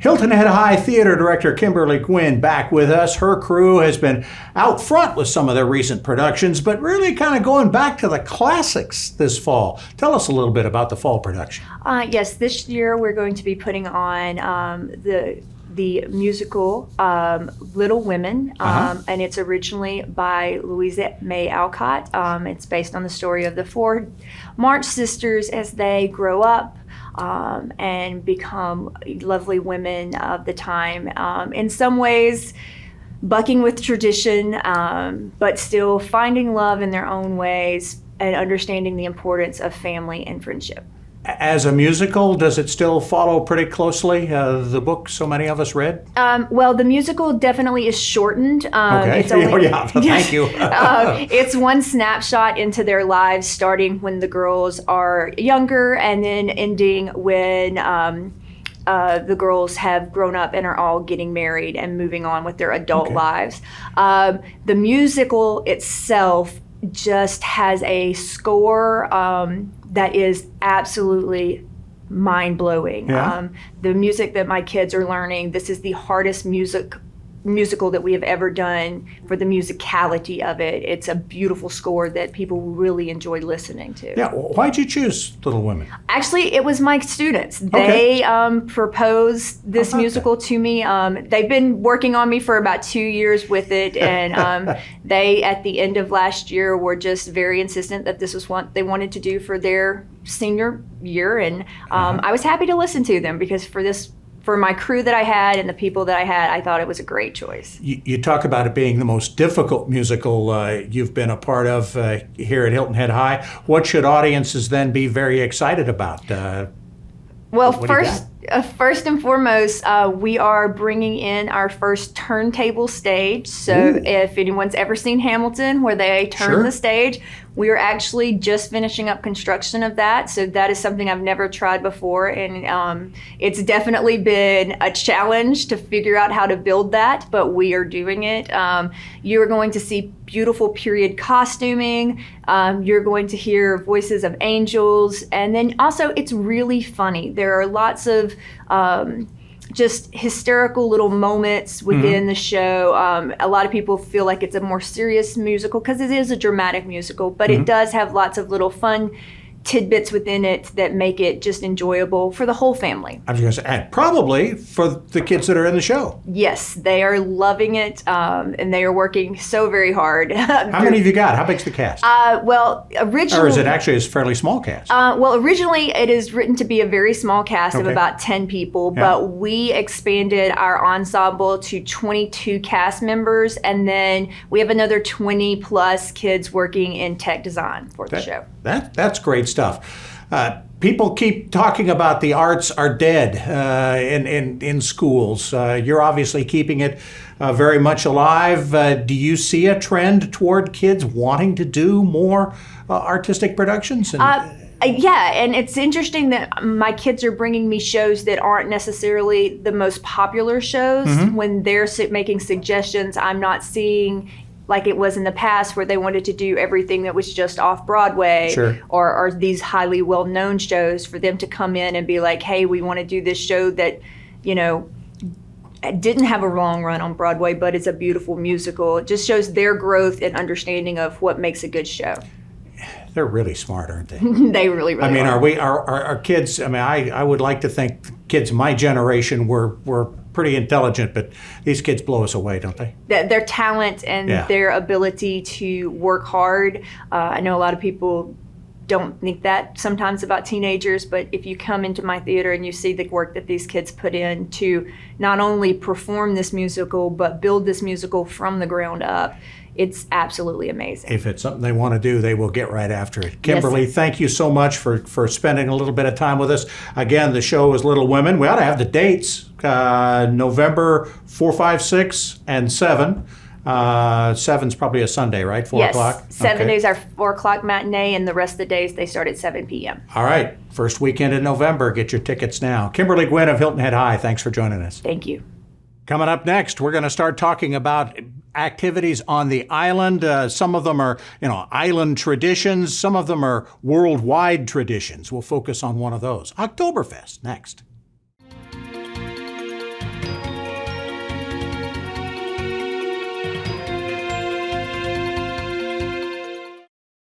Hilton Head High Theater Director Kimberly Guinn back with us. Her crew has been out front with some of their recent productions, but really kind of going back to the classics this fall. Tell us a little bit about the fall production. Yes, this year we're going to be putting on the musical Little Women, and it's originally by Louisa May Alcott. It's based on the story of the four March sisters as they grow up and become lovely women of the time. In some ways, bucking with tradition, but still finding love in their own ways and understanding the importance of family and friendship. As a musical, does it still follow pretty closely the book so many of us read? Well, the musical definitely is shortened. Okay. It's only, Thank you. It's one snapshot into their lives, starting when the girls are younger and then ending when the girls have grown up and are all getting married and moving on with their adult lives. The musical itself just has a score that is absolutely mind-blowing. Yeah. The music that my kids are learning, this is the hardest musical that we have ever done for the musicality of it. It's a beautiful score that people really enjoy listening to. Yeah, why'd you choose Little Women? Actually, it was my students. They proposed this musical to me. They've been working on me for about 2 years with it, and they, at the end of last year, were just very insistent that this was what they wanted to do for their senior year, and I was happy to listen to them because for my crew that I had and the people that I had, I thought it was a great choice. You talk about it being the most difficult musical you've been a part of here at Hilton Head High. What should audiences then be very excited about? Well, first and foremost, we are bringing in our first turntable stage. So if anyone's ever seen Hamilton, where they turn the stage, we are actually just finishing up construction of that. So that is something I've never tried before. And it's definitely been a challenge to figure out how to build that, but we are doing it. You're going to see beautiful period costuming. You're going to hear voices of angels. And then also it's really funny. There are lots of just hysterical little moments within the show. A lot of people feel like it's a more serious musical because it is a dramatic musical, but it does have lots of little fun tidbits within it that make it just enjoyable for the whole family. I was going to say, and probably for the kids that are in the show. Yes, they are loving it, and they are working so very hard. How many have you got? How big's the cast? Well, originally... Or is it actually a fairly small cast? Well, originally it is written to be a very small cast of about 10 people, but we expanded our ensemble to 22 cast members, and then we have another 20 plus kids working in tech design for the show. That's great stuff. People keep talking about the arts are dead in schools. You're obviously keeping it very much alive. Do you see a trend toward kids wanting to do more artistic productions? Yeah, and it's interesting that my kids are bringing me shows that aren't necessarily the most popular shows. When they're making suggestions, I'm not seeing like it was in the past where they wanted to do everything that was just off Broadway or these highly well-known shows, for them to come in and be like, hey, we want to do this show that, you know, didn't have a long run on Broadway, but it's a beautiful musical. It just shows their growth and understanding of what makes a good show. They're really smart, aren't they? They really I mean, are. Our kids, I mean, I would like to think kids my generation were pretty intelligent, but these kids blow us away, don't they? Their talent and their ability to work hard. I know a lot of people don't think that sometimes about teenagers, but if you come into my theater and you see the work that these kids put in to not only perform this musical, but build this musical from the ground up, it's absolutely amazing. If it's something they want to do, they will get right after it. Kimberly, thank you so much for spending a little bit of time with us. Again, the show is Little Women. We ought to have the dates, November 4, 5, 6, and 7. 7's probably a Sunday, right? 4 o'clock? Yes, 7 days are 4 o'clock matinee, and the rest of the days they start at 7 p.m. All right, first weekend in November. Get your tickets now. Kimberly Guinn of Hilton Head High, thanks for joining us. Thank you. Coming up next, we're going to start talking about activities on the island. Some of them are, island traditions. Some of them are worldwide traditions. We'll focus on one of those. Oktoberfest next.